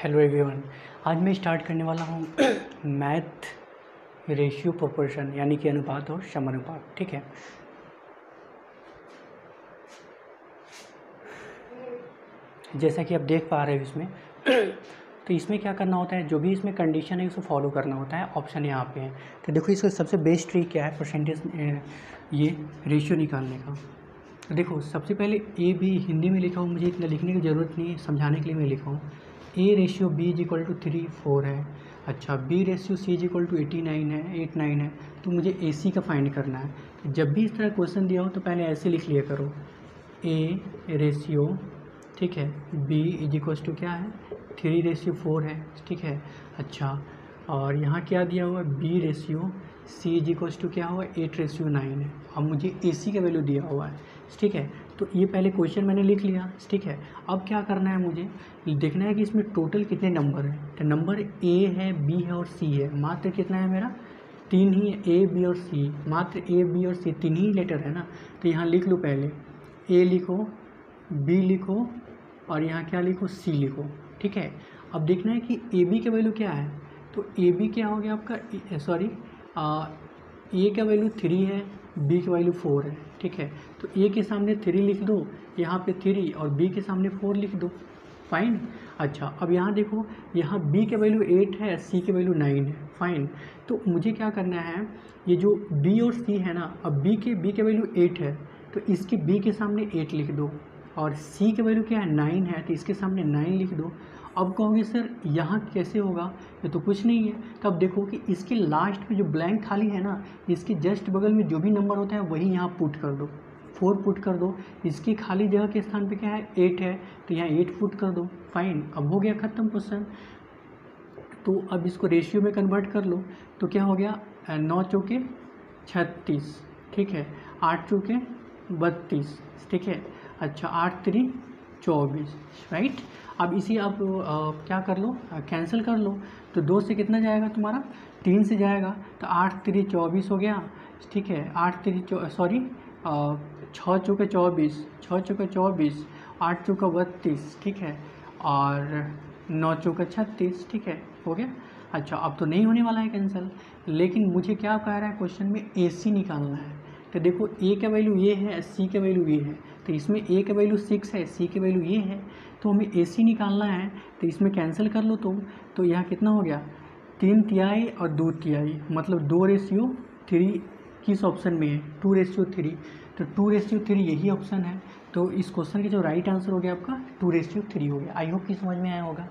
Hello everyone. आज मैं start करने वाला हूँ मैथ रेशियो प्रोपोर्शन यानी कि अनुपात और समानुपात। ठीक है, जैसा कि आप देख पा रहे हो इसमें तो इसमें क्या करना होता है, जो भी इसमें कंडीशन है उसको फॉलो करना होता है। ऑप्शन यहाँ पे है, तो देखो इसका सबसे बेस्ट ट्रिक क्या है, परसेंटेज ये रेशियो निकालने का। तो देखो सबसे पहले ए बी हिंदी में लिखा हूँ, मुझे इतना लिखने की ज़रूरत नहीं है, समझाने के लिए मैं लिखा हूँ। A ratio B is equal to 3 4 है। अच्छा, B ratio C is equal to 89 है, 89 है। तो मुझे ए सी का फाइंड करना है। जब भी इस तरह क्वेश्चन दिया हो तो पहले ऐसे लिख लिया करो, ए रेशियो, ठीक है, बी इज इक्वल टू क्या है 3 रेशियो 4 है, ठीक है। अच्छा, और यहाँ क्या दिया हुआ है, B ratio C is equal to क्या हुआ 8 रेशियो 9 है। अब मुझे ए सी का वैल्यू दिया हुआ है, ठीक है। तो ये पहले क्वेश्चन मैंने लिख लिया, ठीक है। अब क्या करना है, मुझे देखना है कि इसमें टोटल कितने नंबर हैं। तो नंबर ए है, बी है और सी है। मात्र कितना है मेरा, 3 ही है, ए बी और सी। मात्र ए बी और सी 3 ही लेटर है ना। तो यहाँ लिख लो, पहले ए लिखो, बी लिखो और यहाँ क्या लिखो, सी लिखो, ठीक है। अब देखना है कि ए बी का वैल्यू क्या है। तो ए बी क्या हो गया आपका, सॉरी, ए का वैल्यू 3 है, बी का वैल्यू 4 है, ठीक है। तो ए के सामने 3 लिख दो, यहाँ पे 3, और बी के सामने 4 लिख दो, फाइन। अच्छा, अब यहाँ देखो, यहाँ बी के वैल्यू 8 है, सी के वैल्यू 9 है, फाइन। तो मुझे क्या करना है, ये जो बी और सी है ना, अब बी के वैल्यू 8 है, तो इसके बी के सामने 8 लिख दो, और सी के वैल्यू क्या है 9 है, तो इसके सामने 9 लिख दो। अब कहोगे सर यहाँ कैसे होगा, ये तो कुछ नहीं है। तो अब देखो कि इसके लास्ट में जो ब्लैंक खाली है ना, इसके जस्ट बगल में जो भी नंबर होता है वही यहाँ पुट कर दो, 4 पुट कर दो। इसकी खाली जगह के स्थान पे क्या है 8 है, तो यहाँ 8 पुट कर दो, फाइन। अब हो गया ख़त्म क्वेश्चन। तो अब इसको रेशियो में कन्वर्ट कर लो, तो क्या हो गया 9 चौके 36, ठीक है, 8 चौके 32, ठीक है। अच्छा, 8 3 24, राइट। अब इसी आप क्या कर लो, कैंसिल कर लो। तो 2 से कितना जाएगा तुम्हारा, 3 से जाएगा, तो 8 3 24 हो गया, ठीक है। 8 3 सॉरी 6 चौके 24, 6 चौके 24, 8 चौका 32, ठीक है, और 9 चौका 36, ठीक है, हो गया। अच्छा, अब तो नहीं होने वाला है कैंसिल, लेकिन मुझे क्या कह रहा है क्वेश्चन में, ए सी निकालना है। तो देखो ए का वैल्यू ये है, सी का वैल्यू ये है, तो इसमें ए का वैल्यू 6 है, सी का वैल्यू ये है, तो हमें ए सी निकालना है। तो इसमें कैंसिल कर लो तुम, तो यहाँ कितना हो गया 3 तिहाई और 2 तिहाई, मतलब 2 रेशियो 3 किस ऑप्शन में है, 2 रेशियो 3। तो 2 रेशियो 3 यही ऑप्शन है। तो इस क्वेश्चन का जो राइट आंसर हो गया आपका 2 रेशियो 3 हो गया। आई होप कि समझ में आया होगा।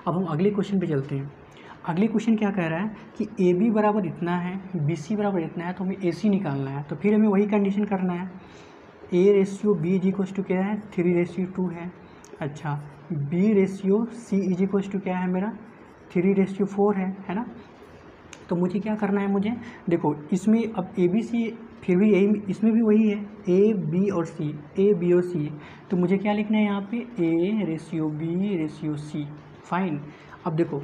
अब हम अगले क्वेश्चन पे चलते हैं। अगले क्वेश्चन क्या कह रहा है कि ए बी बराबर इतना है, बी सी बराबर इतना है, तो हमें ए सी निकालना है। तो फिर हमें वही कंडीशन करना है, A ratio B is equal to क्या है 3 रेशियो 2 है। अच्छा, B ratio C is equal to क्या है मेरा 3 रेशियो 4 है ना। तो मुझे क्या करना है, मुझे देखो इसमें अब ए बी सी, फिर भी यही इसमें भी वही है, ए बी और सी, ए बी और सी। तो मुझे क्या लिखना है यहाँ पे, A ratio B ratio C, fine. अब देखो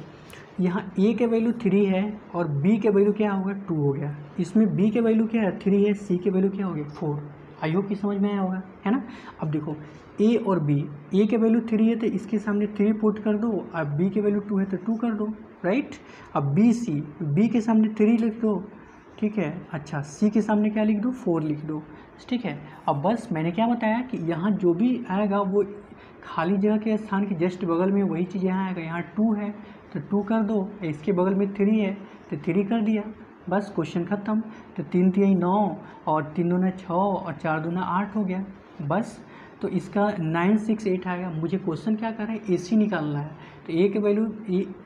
यहाँ ए के वैल्यू 3 है और बी के वैल्यू क्या होगा 2 हो गया। इसमें बी के वैल्यू क्या है 3 है, सी के वैल्यू क्या हो गया 4। आई होप कि समझ में आया होगा, है ना। अब देखो ए और बी, ए के वैल्यू 3 है तो इसके सामने 3 पुट कर दो, अब बी के वैल्यू 2 है तो 2 कर दो, राइट। अब बी सी, बी के सामने 3 लिख दो, ठीक है। अच्छा, सी के सामने क्या लिख दो 4 लिख दो, ठीक है। अब बस मैंने क्या बताया कि यहाँ जो भी आएगा वो खाली जगह के स्थान के जस्ट बगल में वही चीज़ यहाँ आएगा। यहाँ 2 है तो 2 कर दो, इसके बगल में 3 है तो 3 कर दिया, बस क्वेश्चन ख़त्म। तो 3 3 9 और 3 दूना 6 और 4 दूना 8 हो गया, बस। तो इसका 9 6 8 आएगा। मुझे क्वेश्चन क्या कर रहा है, ए सी निकालना है। तो ए के वैल्यू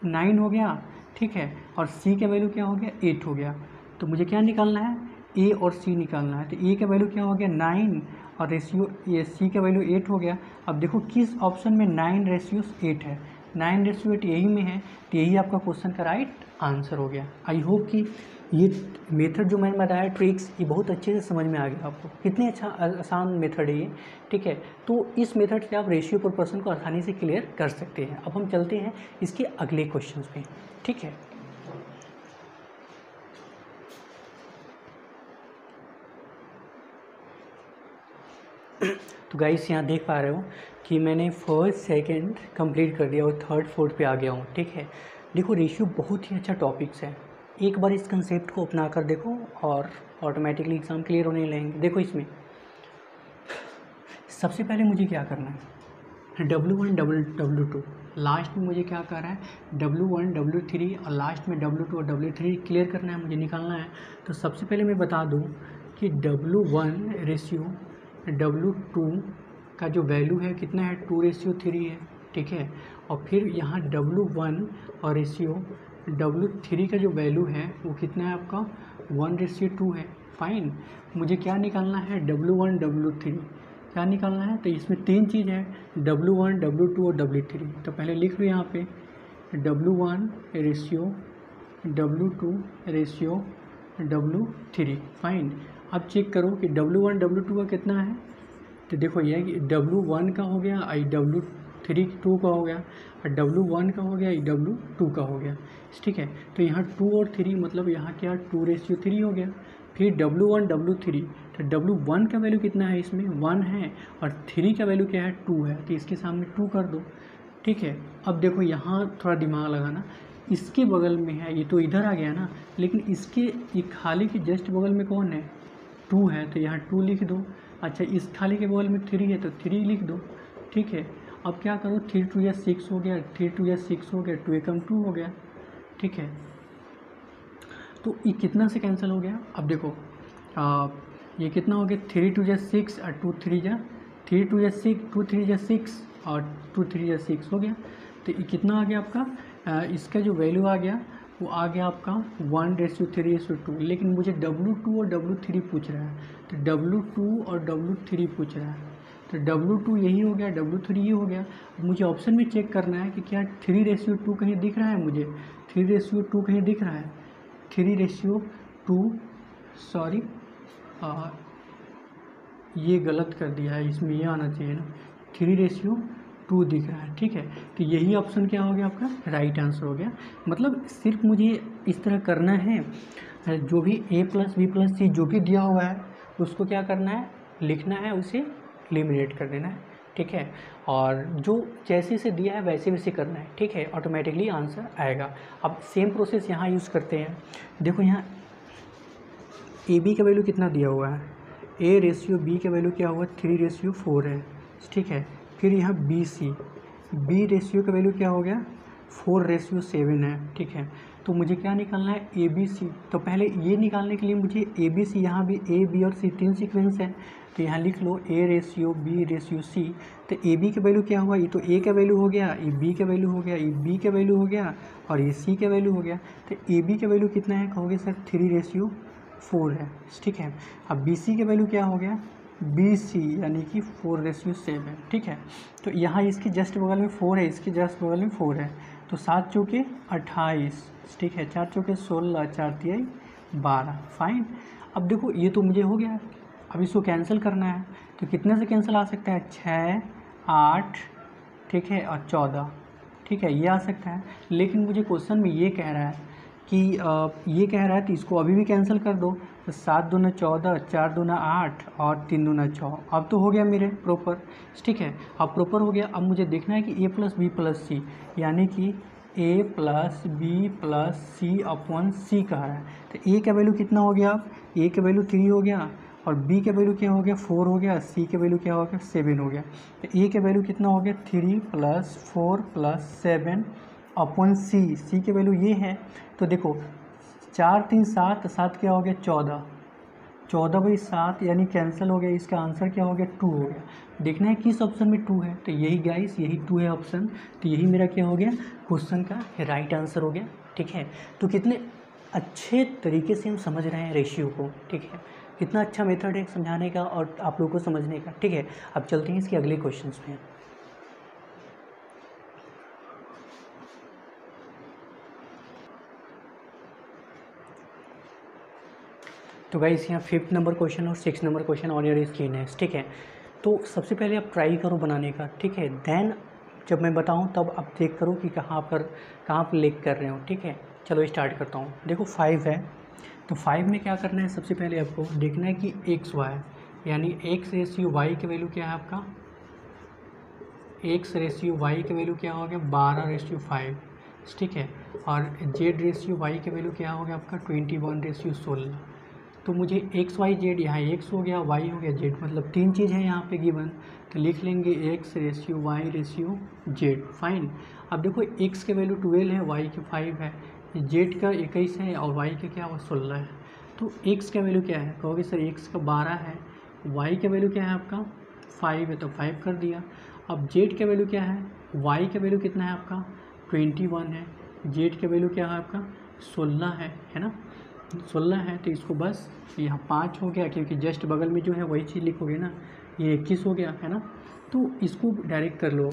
9 हो गया, ठीक है, और सी के वैल्यू क्या हो गया 8 हो गया। तो मुझे क्या निकालना है, ए और सी निकालना है। तो ए का वैल्यू क्या हो गया 9 और रेशियो ये सी का वैल्यू 8 हो गया। अब देखो किस ऑप्शन में 9 रेशियो 8 है, 9 रेशियो 8 यही में है, तो यही आपका क्वेश्चन का राइट आंसर हो गया। आई होप कि ये मेथड जो मैंने बताया ट्रिक्स, ये बहुत अच्छे से समझ में आ गया आपको। कितनी अच्छा आसान मेथड है ये, ठीक है। तो इस मेथड से आप रेशियो प्रोपोर्शन को आसानी से क्लियर कर सकते हैं। अब हम चलते हैं इसके अगले क्वेश्चन पे, ठीक है। तो गाइस यहाँ देख पा रहे हो कि मैंने फर्स्ट सेकंड कंप्लीट कर दिया और थर्ड फोर्थ पे आ गया हूँ, ठीक है। देखो रेशियो बहुत ही अच्छा टॉपिक्स है, एक बार इस कंसेप्ट को अपना कर देखो और ऑटोमेटिकली एग्ज़ाम क्लियर होने लगेंगे। देखो इसमें सबसे पहले मुझे क्या करना है, W1 W2, लास्ट में मुझे क्या कर रहा है W1 W3 और लास्ट में W2 और W3 क्लियर करना है, मुझे निकालना है। तो सबसे पहले मैं बता दूं कि W1 रेशियो W2 का जो वैल्यू है कितना है 2:3 है, ठीक है। और फिर यहाँ W1 और रेशियो W3 का जो वैल्यू है वो कितना है आपका 1:2 है। फाइन, मुझे क्या निकालना है W1 W3 क्या निकालना है, तो इसमें तीन चीज़ है W1 W2 और W3। तो पहले लिख लो यहाँ पे W1 ratio W2 ratio W3। Fine, अब चेक करो कि W1 W2 का कितना है, तो देखो ये है कि W1 का हो गया आई W3 2 का हो गया और W1 का हो गया आई W2 का हो गया, ठीक है। तो यहाँ 2 और 3 मतलब यहाँ क्या 2:3 हो गया। फिर W1 W3, तो W1 का वैल्यू कितना है इसमें 1 है और 3 का वैल्यू क्या है 2 है, तो इसके सामने 2 कर दो, ठीक है। अब देखो यहाँ थोड़ा दिमाग लगाना, इसके बगल में है, ये तो इधर आ गया ना, लेकिन इसके ये खाली के जस्ट बगल में कौन है 2 है, तो यहाँ 2 लिख दो। अच्छा, इस खाली के बगल में 3 है तो 3 लिख दो, ठीक है। अब क्या करो 3 2 या 6 हो गया, 3 2 या 6 हो गया, 2 एकम 2 हो गया, ठीक है। तो ये कितना से कैंसिल हो गया, अब देखो ये कितना हो गया 3 2 या 6 और 2 3 या 3 2 या 6 2 3 या 6 और 2 3 या 6 हो गया। तो ये कितना आ गया आपका इसका जो वैल्यू आ गया वो आ गया आपका 1:3:2। लेकिन मुझे W2 और W3 पूछ रहा है, तो W2 और W3 पूछ रहा है, तो W2 यही हो गया, W3 ये हो गया। मुझे ऑप्शन में चेक करना है कि क्या 3:2 कहीं दिख रहा है, मुझे 3:2 कहीं दिख रहा है, 3:2 सॉरी ये गलत कर दिया है, इसमें ये आना चाहिए ना 3:2 दिख रहा है, ठीक है। तो यही ऑप्शन क्या हो गया आपका राइट आंसर हो गया। मतलब सिर्फ मुझे इस तरह करना है, जो भी A + B + C जो भी दिया हुआ है उसको क्या करना है लिखना है, उसे एलिमिनेट कर देना है, ठीक है। और जो जैसे से दिया है वैसे वैसे करना है, ठीक है, ऑटोमेटिकली आंसर आएगा। अब सेम प्रोसेस यहाँ यूज़ करते हैं। देखो यहाँ AB का वैल्यू कितना दिया हुआ है, A:B का वैल्यू क्या हुआ 3:4 है, ठीक है। फिर यहाँ B रेशियो का वैल्यू क्या हो गया 4:7 है, ठीक है। तो मुझे क्या निकालना है ABC। तो पहले ये निकालने के लिए मुझे ABC, यहाँ भी A B और C 3 सीक्वेंस है, तो यहाँ लिख लो A:B:C। तो AB का वैल्यू क्या हुआ, ये तो A का वैल्यू हो गया, ये B का वैल्यू हो गया, ये B का वैल्यू हो गया और ये C का वैल्यू हो गया। तो AB का वैल्यू कितना है कहोगे सर 3:4 है, ठीक है। अब BC का वैल्यू क्या हो गया BC यानी कि 4:7, ठीक है। तो यहाँ इसके जस्ट बगल में 4 है, इसके जस्ट बगल में 4 है, तो 7 चौके 28, ठीक है, 4 चौके 16, 4 तिहाई 12। फाइन, अब देखो ये तो मुझे हो गया, अब इसको कैंसिल करना है, तो कितने से कैंसिल आ सकता है 6 8, ठीक है, और 14, ठीक है, ये आ सकता है। लेकिन मुझे क्वेश्चन में ये कह रहा है कि ये कह रहा है तो इसको अभी भी कैंसिल कर दो, तो 7 दूना 14, 4 दूना 8 और 3 दूना 6। अब तो हो गया मेरे प्रॉपर, ठीक है, अब प्रॉपर हो गया। अब मुझे देखना है कि A + B + C यानी कि A + B + C upon C कह रहा है। तो A का वैल्यू कितना हो गया, A का वैल्यू 3 हो गया और B का वैल्यू क्या हो गया 4 हो गया, C का वैल्यू क्या हो गया 7 हो गया। तो A का वैल्यू कितना हो गया 3 + 4 + 7 अपॉन C के वैल्यू ये है। तो देखो 4 3 7, 7 क्या हो गया 14, 14/7 यानी कैंसिल हो गया, इसका आंसर क्या हो गया 2 हो गया। देखना है किस ऑप्शन में 2 है, तो यही गाइस यही 2 है ऑप्शन, तो यही मेरा क्या हो गया क्वेश्चन का राइट आंसर हो गया, ठीक है। तो कितने अच्छे तरीके से हम समझ रहे हैं रेशियो को, ठीक है, कितना अच्छा मेथड है समझाने का और आप लोगों को समझने का, ठीक है। अब चलते हैं इसके अगले क्वेश्चन में। तो गाइस यहाँ 5th नंबर क्वेश्चन और 6th number question on your screen है, ठीक है। तो सबसे पहले आप ट्राई करो बनाने का, ठीक है, देन जब मैं बताऊँ तब आप चेक करो कि कहाँ पर लिख कर रहे हो, ठीक है। चलो स्टार्ट करता हूँ। देखो 5 है, तो 5 में क्या करना है, सबसे पहले आपको देखना है कि x y यानी एक्स रेशियो वाई की वैल्यू क्या है आपका, एक्स रेशियो वाई की वैल्यू क्या हो गया 12:5, ठीक है। और जेड रेशियो वाई की वैल्यू क्या हो गया आपका 21:16। तो मुझे एक्स वाई जेड, यहाँ एक्स हो गया, वाई हो गया, जेड, मतलब 3 चीज़ है यहाँ पे गिवन। तो लिख लेंगे X ratio Y ratio Z, fine. अब देखो एक्स के वैल्यू 12 है, वाई के 5 है, जेड का 21 है और वाई का क्या हुआ 16 है। तो एक्स का वैल्यू क्या है, कहोगे सर एक्स का 12 है, वाई का वैल्यू क्या है आपका 5 है, तो 5 कर दिया। अब जेड का वैल्यू क्या है, वाई का वैल्यू कितना है आपका 21 है, जेड का वैल्यू क्या है आपका 16 है ना, 16 है। तो इसको बस यहाँ 5 हो गया, क्योंकि जस्ट बगल में जो है वही चीज़ लिखोगे ना, ये 21 हो गया है ना। तो इसको डायरेक्ट कर लो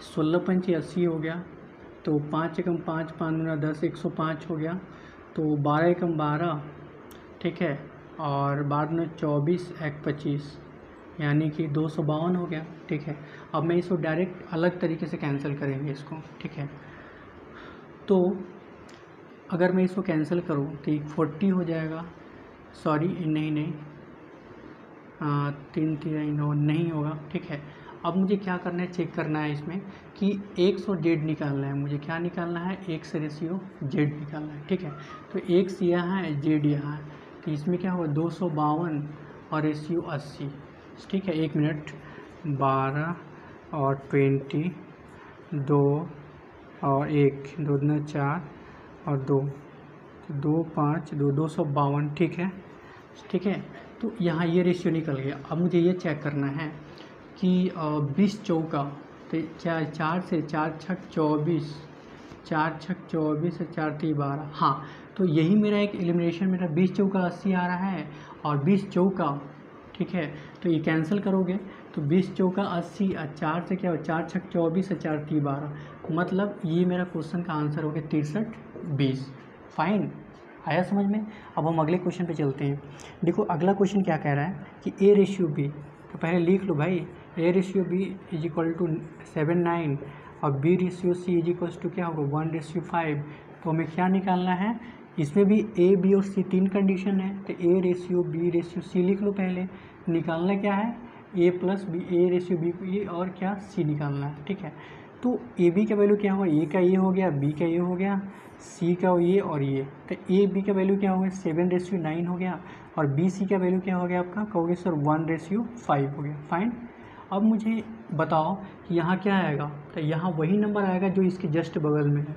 16 पंचे 80 हो गया, तो 5 एकम 5, 5 गुना 10, 105 हो गया। तो 12 एकम 12, ठीक है, और बाद में 24 एक 25, यानी कि 252 हो गया, ठीक है। अब मैं इसको डायरेक्ट अलग तरीके से कैंसिल करेंगे इसको, ठीक है। तो अगर मैं इसको कैंसिल करूँ तो 40 हो जाएगा, सॉरी नहीं 3 3 9 नहीं होगा, ठीक है। अब मुझे क्या करना है, चेक करना है इसमें कि एक्स और जेड निकालना है, मुझे क्या निकालना है, एक्स रेशियो जेड निकालना है, ठीक है। तो एक्स यहाँ है, जेड यहाँ है, तो इसमें क्या होगा 252 और रेशियो 80, ठीक है। 1 मिनट, 12 और 20, 2 और 1, 2 दूना 4 और 2, 2 5 2, 252, ठीक है। तो यहाँ ये रेशियो निकल गया। अब मुझे ये चेक करना है कि 20 चौका, तो क्या 4 से 4 छक 24, 4 छक 24 और 4 3 12, हाँ। तो यही मेरा एक एलिमिनेशन, मेरा 20 चौका 80 आ रहा है और 20 चौका, ठीक है। तो ये कैंसिल करोगे तो 20 चौका 80 और 4 से क्या हो 4 छक 24 और 4 3 12, मतलब ये मेरा क्वेश्चन का आंसर हो गया 63 20, फाइन। आया समझ में। अब हम अगले क्वेश्चन पे चलते हैं। देखो अगला क्वेश्चन क्या कह रहा है कि ए रेशियो बी, तो पहले लिख लो भाई, A ratio B is equal to 7:9 और B ratio C is equal to क्या होगा 1:5। तो हमें क्या निकालना है, इसमें भी ए बी और सी 3 कंडीशन है, तो A ratio B ratio C लिख लो पहले। निकालना क्या है, A plus B, A ratio B को ए और क्या सी निकालना है, ठीक है। तो ए बी का वैल्यू क्या होगा, ए का ये हो गया, बी का ये हो गया, सी का ये और ये, तो ए बी का वैल्यू क्या हो गया 7:9 हो गया, और बी सी का वैल्यू क्या हो गया आपका, कहोगे सर 1:5 हो गया, फाइन। अब मुझे बताओ कि यहाँ क्या आएगा, तो यहाँ वही नंबर आएगा जो इसके जस्ट बगल में है,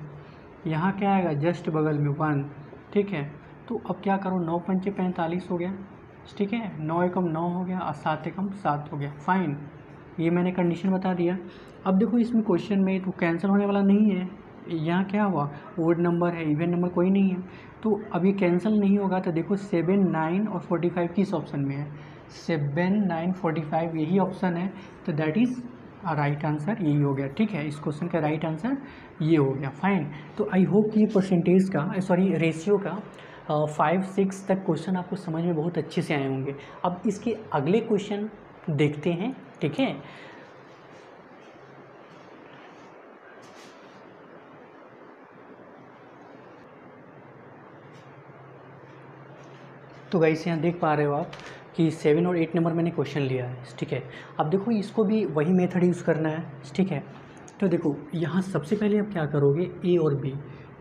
यहाँ क्या आएगा जस्ट बगल में 1, ठीक है। तो अब क्या करो 9 पंचे 45 हो गया, ठीक है, 9 एकम 9 हो गया और 7 एकम 7 हो गया, फाइन। ये मैंने कंडीशन बता दिया। अब देखो इसमें क्वेश्चन में तो कैंसिल होने वाला नहीं है, यहाँ क्या हुआ ओड नंबर है, इवन नंबर कोई नहीं है, तो अभी कैंसिल नहीं होगा। तो देखो 7 9 और 45 किस ऑप्शन में है, 7 9 45 यही ऑप्शन है, तो दैट इज़ राइट आंसर यही हो गया, ठीक है। इस क्वेश्चन का राइट आंसर ये हो गया, फाइन। तो आई होप कि परसेंटेज का सॉरी रेशियो का 5 6 तक क्वेश्चन आपको समझ में बहुत अच्छे से आए होंगे। अब इसके अगले क्वेश्चन देखते हैं, ठीक है। तो गाइस यहाँ देख पा रहे हो आप कि 7 और 8 नंबर मैंने क्वेश्चन लिया है, ठीक है। अब देखो इसको भी वही मेथड यूज़ करना है, ठीक है। तो देखो यहाँ सबसे पहले आप क्या करोगे, ए और बी,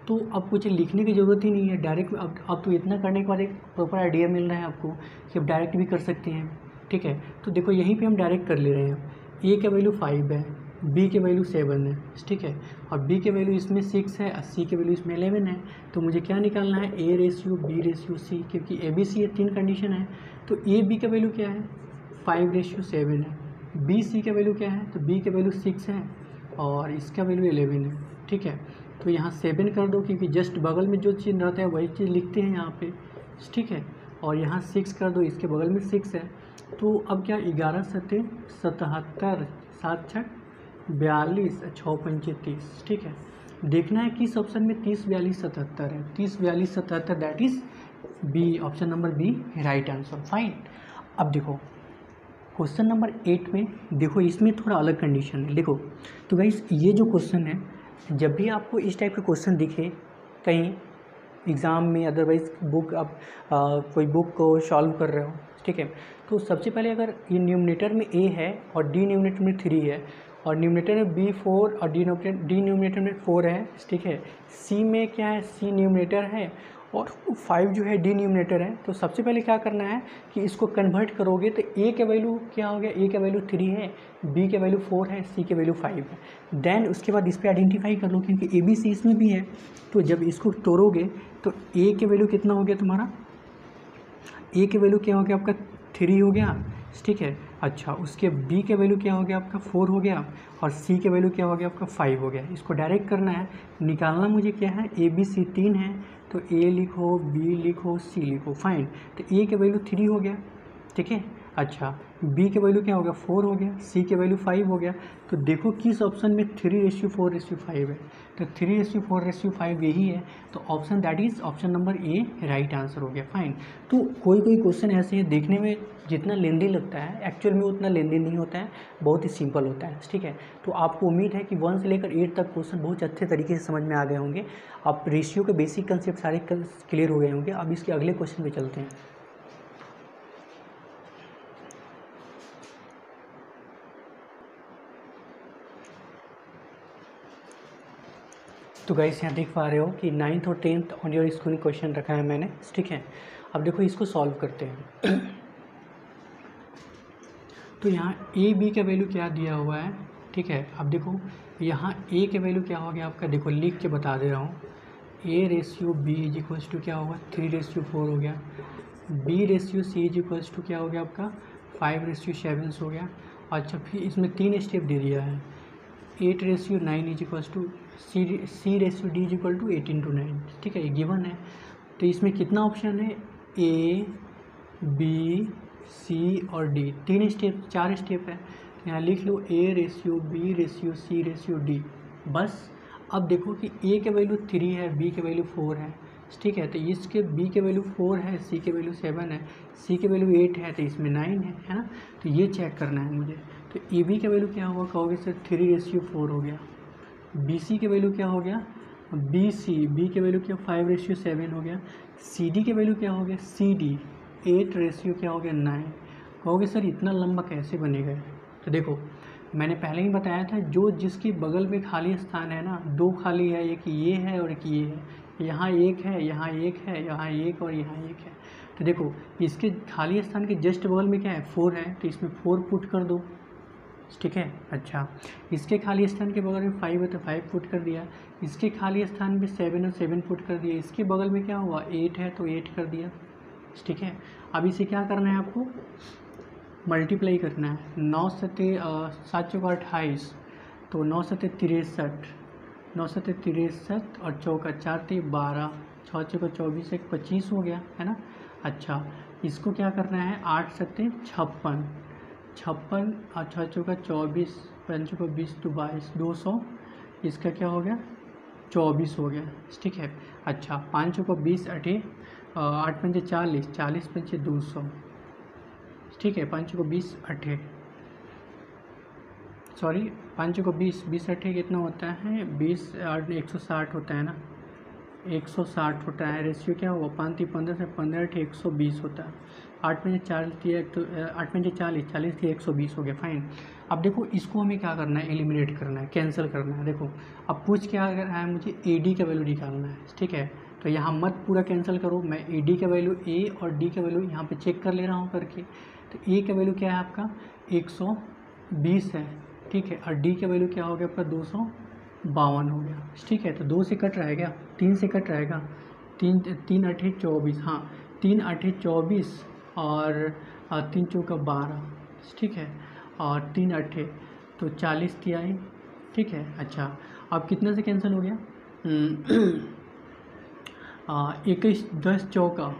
तो अब कुछ लिखने की ज़रूरत ही नहीं है, डायरेक्ट अब तो इतना करने के बाद एक प्रॉपर आइडिया मिल रहा है आपको कि आप डायरेक्ट भी कर सकते हैं, ठीक है। तो देखो यहीं पे हम डायरेक्ट कर ले रहे हैं, ए का वैल्यू 5 है, बी के वैल्यू 7 है, ठीक है, और बी के वैल्यू इसमें 6 है और सी के वैल्यू इसमें 11 है। तो मुझे क्या निकालना है, A ratio B ratio C, क्योंकि ए बी सी ये 3 कंडीशन है। तो ए बी का वैल्यू क्या है 5:7 है, बी सी का वैल्यू क्या है, तो बी का वैल्यू 6 है और इसका वैल्यू 11 है, ठीक है। तो यहाँ 7 कर दो, क्योंकि जस्ट बगल में जो चीज़ रहता है वही चीज़ लिखते हैं यहाँ पे, ठीक है। और यहाँ 6 कर दो, इसके बगल में 6 है। तो अब क्या 11 7 77, 7 6 42, 6 5 30, ठीक है। देखना है किस ऑप्शन में 30 42 77 है, 30 42 77 that is B, option number B right answer, fine. अब देखो क्वेश्चन नंबर 8 में देखो इसमें थोड़ा अलग कंडीशन है। देखो तो गाइस ये जो क्वेश्चन है, जब भी आपको इस टाइप के क्वेश्चन दिखे कहीं एग्ज़ाम में, अदरवाइज़ बुक आप कोई बुक को सॉल्व कर रहे हो, ठीक है। तो सबसे पहले अगर ये न्यूमरेटर में a है और डिनोमिनेटर में 3 है और न्यूमरेटर में b 4 और डिनोमिनेटर में 4 है, ठीक है। c में क्या है, c न्यूमरेटर है और 5 जो है डिनोमिनेटर है। तो सबसे पहले क्या करना है कि इसको कन्वर्ट करोगे तो a के वैल्यू क्या हो गया, a के वैल्यू 3 है, b के वैल्यू 4 है, c के वैल्यू 5 है। देन उसके बाद इस पर आइडेंटिफाई कर लो क्योंकि a b c इसमें भी है। तो जब इसको तोड़ोगे तो a के वैल्यू कितना हो गया तुम्हारा, a के वैल्यू क्या हो गया आपका 3 हो गया, ठीक है। अच्छा, उसके b के वैल्यू क्या हो गया आपका 4 हो गया और c के वैल्यू क्या हो गया आपका 5 हो गया। इसको डायरेक्ट करना है, निकालना मुझे क्या है, a b c 3 है तो a लिखो, b लिखो, c लिखो, फाइन। तो a के वैल्यू 3 हो गया, ठीक है। अच्छा, b के वैल्यू क्या हो गया 4 हो गया, c के वैल्यू 5 हो गया। तो देखो किस ऑप्शन में 3:4:5 है, तो 3:4:5 यही है। तो option that is option number A right answer हो गया, फाइन। तो कोई कोई क्वेश्चन ऐसे हैं देखने में जितना लेंदी लगता है एक्चुअल में उतना लेंदी नहीं होता है, बहुत ही सिंपल होता है, ठीक है। तो आपको उम्मीद है कि 1 से लेकर 8 तक क्वेश्चन बहुत अच्छे तरीके से समझ में आ गए होंगे। आप रेशियो के बेसिक कंसेप्ट सारे क्लियर हो गए होंगे। अब इसके अगले क्वेश्चन पे चलते हैं। तो गाइस यहाँ देख पा रहे हो कि 9th और 10th on your screen question रखा है मैंने, ठीक है। अब देखो इसको सॉल्व करते हैं। तो यहाँ ए बी का वैल्यू क्या दिया हुआ है, ठीक है। अब देखो यहाँ ए के वैल्यू क्या हो गया आपका, देखो लिख के बता दे रहा हूँ, a/b इज इक्वल्स टू क्या होगा 3:4 हो गया, b/c इज इक्वल्स टू क्या हो गया आपका 5:7 हो गया। अच्छा, फिर इसमें 3 स्टेप दे दिया है, 8:9 is equals to c/d is equal to 8/9, ठीक है, ये गिवन है। तो इसमें कितना ऑप्शन है, ए बी सी और डी, 4 स्टेप है। यहाँ लिख लो a/b/c/d बस। अब देखो कि a के वैल्यू 3 है, b के वैल्यू 4 है, ठीक है। तो इसके b के वैल्यू 4 है, c के वैल्यू 7 है, c के वैल्यू 8 है, तो इसमें 9 है ना। तो ये चेक करना है मुझे। तो ए बी का वैल्यू क्या होगा, कहोगे सर 3:4 हो गया। बी सी के वैल्यू क्या हो गया, बी के वैल्यू क्या 5:7 हो गया। सी डी के वैल्यू क्या हो गया, सी डी 8 क्या हो गया 9। कहोगे सर इतना लंबा कैसे बनेगा। तो देखो मैंने पहले ही बताया था, जो जिसके बगल में खाली स्थान है ना, 2 खाली है, एक ये है और एक ये है, यहाँ एक है, यहाँ एक है, यहाँ एक और यहाँ एक है। तो देखो इसके खाली स्थान के जस्ट बगल में क्या है 4 है, तो इसमें 4 पुट कर दो, ठीक है। अच्छा, इसके खाली स्थान के बगल में 5 है तो 5 पुट कर दिया, इसके खाली स्थान में 7 और 7 पुट कर दिया, इसके बगल में क्या हुआ 8 है तो 8 कर दिया, ठीक है। अब इसे क्या करना है, आपको मल्टीप्लाई करना है। 9 7 7 28, तो 9 7 63, 9 7 63 और चौका 4 3 12, 6 6 24, 1 25 हो गया, है ना। अच्छा, इसको क्या करना है, 8 7 56, 56 और 6 चौका 24, 5 चौका 20 तो 22, 200, इसका क्या हो गया 24 हो गया, ठीक है। अच्छा, 5 चौका 20 8 पंचे 40, 40 पंचे 200, ठीक है। 5 को 20 8, सॉरी 5 को 20 20 8 कितना होता है, 20 8 160 होता है ना, 160 होता है। रेशियो क्या हुआ 5 3 15 से 15 8 120 होता है। 8 में 40 तो 8 में 40 40 थी 120 हो गया, फाइन। अब देखो इसको हमें क्या करना है, एलिमिनेट करना है, कैंसिल करना है। देखो अब पूछ क्या रहा है मुझे, ए डी का वैल्यू निकालना है, ठीक है। तो यहाँ मत पूरा कैंसिल करो, मैं ए डी का वैल्यू ए और डी का वैल्यू यहाँ पे चेक कर ले रहा हूँ करके। तो ए का वैल्यू क्या है आपका 120 है, ठीक है, और डी का वैल्यू क्या हो गया आपका 252 हो गया, ठीक है। तो 2 से कट रहेगा, 3 से कट रहेगा, 3 3 8 24, हाँ 3 8 24 और 3 चौका 12, ठीक है, और 3 8 तो 40 तिहाई, ठीक है। अच्छा, अब कितने से कैंसिल हो गया 21 10 चौका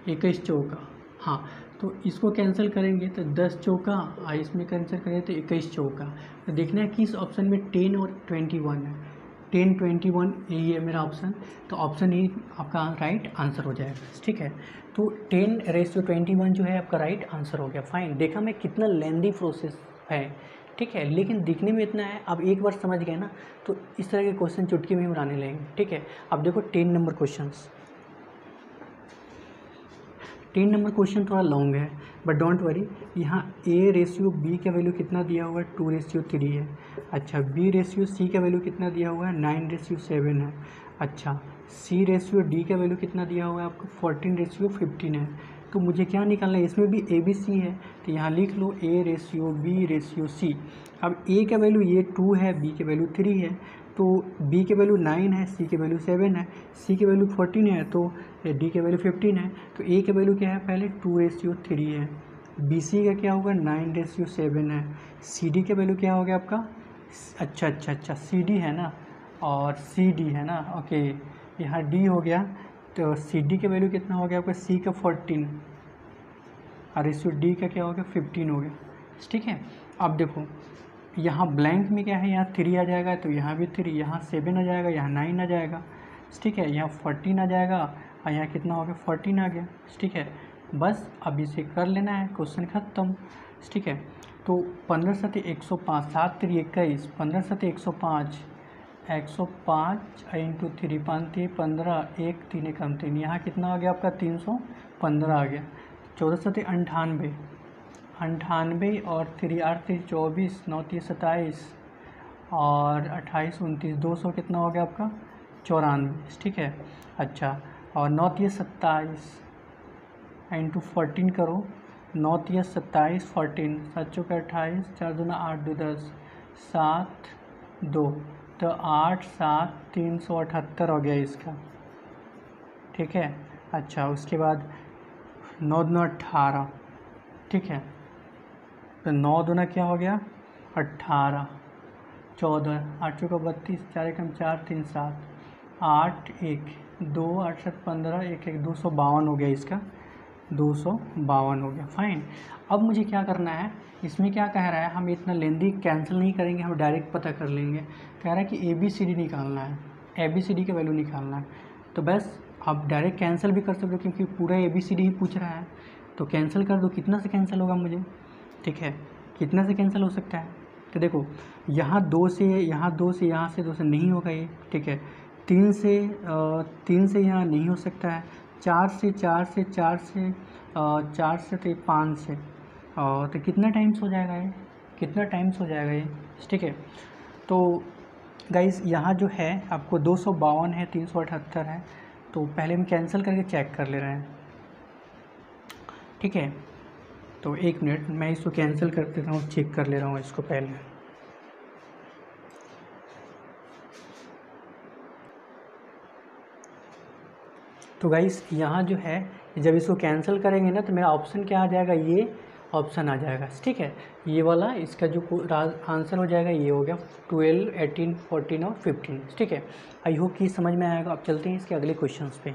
21 चौका, हाँ। तो इसको कैंसिल करेंगे तो 10 चौका, इसमें कैंसिल करेंगे तो 21 चौका। तो देखना है किस ऑप्शन में 10 और 21 है, 10 21 यही है मेरा ऑप्शन। तो ऑप्शन ही आपका राइट आंसर हो जाएगा, ठीक है। तो 10:21 जो है आपका राइट आंसर हो गया, फाइन। देखा मैं कितना लेंदी प्रोसेस है, ठीक है, लेकिन दिखने में इतना है। अब एक बार समझ गए ना तो इस तरह के क्वेश्चन चुटकी में बनाने लगेंगे, ठीक है। अब देखो 10 नंबर क्वेश्चन, 10 नंबर क्वेश्चन थोड़ा लॉन्ग है, बट डोंट वरी। यहाँ A रेशियो B का वैल्यू कितना दिया हुआ है, 2:3 है। अच्छा, B रेशियो C का वैल्यू कितना दिया हुआ है, 9:7 है। अच्छा, C रेशियो D का वैल्यू कितना दिया हुआ है आपको, 14:15 है। तो मुझे क्या निकालना है, इसमें भी A B C है, तो यहाँ लिख लो A ratio B ratio C। अब A का वैल्यू ये 2 है, B का वैल्यू 3 है, तो B के वैल्यू 9 है, C के वैल्यू 7 है, C के वैल्यू 14 है, तो D के वैल्यू 15 है। तो A के वैल्यू क्या है, पहले 2:3 है। BC का क्या होगा, 9:7 है। CD के वैल्यू क्या हो गया आपका, अच्छा CD है ना, और CD है ना, ओके, यहाँ D हो गया, तो CD के वैल्यू कितना हो गया आपका, C का 14 और रेशियो D का क्या हो गया, 15 हो गया। ठीक है, अब देखो यहाँ ब्लैंक में क्या है, यहाँ 3 आ जाएगा, तो यहाँ भी 3, यहाँ 7 आ जाएगा, यहाँ 9 आ जाएगा। ठीक है, यहाँ 14 आ जाएगा, और यहाँ कितना हो गया, 14 आ गया। ठीक है, बस अब इसे कर लेना है, क्वेश्चन खत्म। ठीक है, तो 15 7 105, 7 3 21, 15 7 105, 105 इंटू 3 5 15, 1 3 कम 3, यहाँ कितना आ गया आपका, 315 आ गया। 14 7 98, 98 और 3 8 3 24, 9 3 27 और 28 29, 200 कितना हो गया आपका, 94। ठीक है, अच्छा, और 9 3 27 इंटू 14 करो, 9 3 27 14, 7 चौके 28, 4 दूना 8 2 10, 7 2, तो 8 7 378 हो गया इसका। ठीक है, अच्छा, उसके बाद 9 दूना 18। ठीक है, तो 9 दूना क्या हो गया, 18, 14, 8 चौका 32, 4 एकम 4 3 7, 8 1 2 8 7 15, 1 1 252 हो गया इसका, 252 हो गया। फाइन। अब मुझे क्या करना है, इसमें क्या कह रहा है, हम इतना लेंदी कैंसिल नहीं करेंगे, हम डायरेक्ट पता कर लेंगे। कह रहा है कि ABCD निकालना है, ABCD का वैल्यू निकालना है। तो बस आप डायरेक्ट कैंसिल भी कर सकते हो, क्योंकि पूरा ABCD ही पूछ रहा है, तो कैंसिल कर दो। कितना से कैंसिल होगा मुझे, ठीक है, कितना से कैंसिल हो सकता है, तो देखो यहाँ 2 से, यहाँ 2 से, यहाँ से 2 से नहीं होगा ये। ठीक है, 3 से यहाँ नहीं हो सकता है, 4 से 4 से 4 से 4 से तो 5 से, तो कितना टाइम्स हो जाएगा ये, कितना टाइम्स हो जाएगा ये। ठीक है, तो गाइस यहाँ जो है आपको 252 है, 378 है, तो पहले हम कैंसिल करके चेक कर ले रहे हैं। ठीक है, तो 1 मिनट मैं इसको कैंसिल कर देता हूँ, चेक कर ले रहा हूँ इसको पहले। तो गाइस यहाँ जो है, जब इसको कैंसिल करेंगे ना, तो मेरा ऑप्शन क्या आ जाएगा, ये ऑप्शन आ जाएगा। ठीक है, ये वाला इसका जो आंसर हो जाएगा, ये हो गया 12 18 14 और 15। ठीक है, आई होप कि समझ में आएगा। अब चलते हैं इसके अगले क्वेश्चंस पे।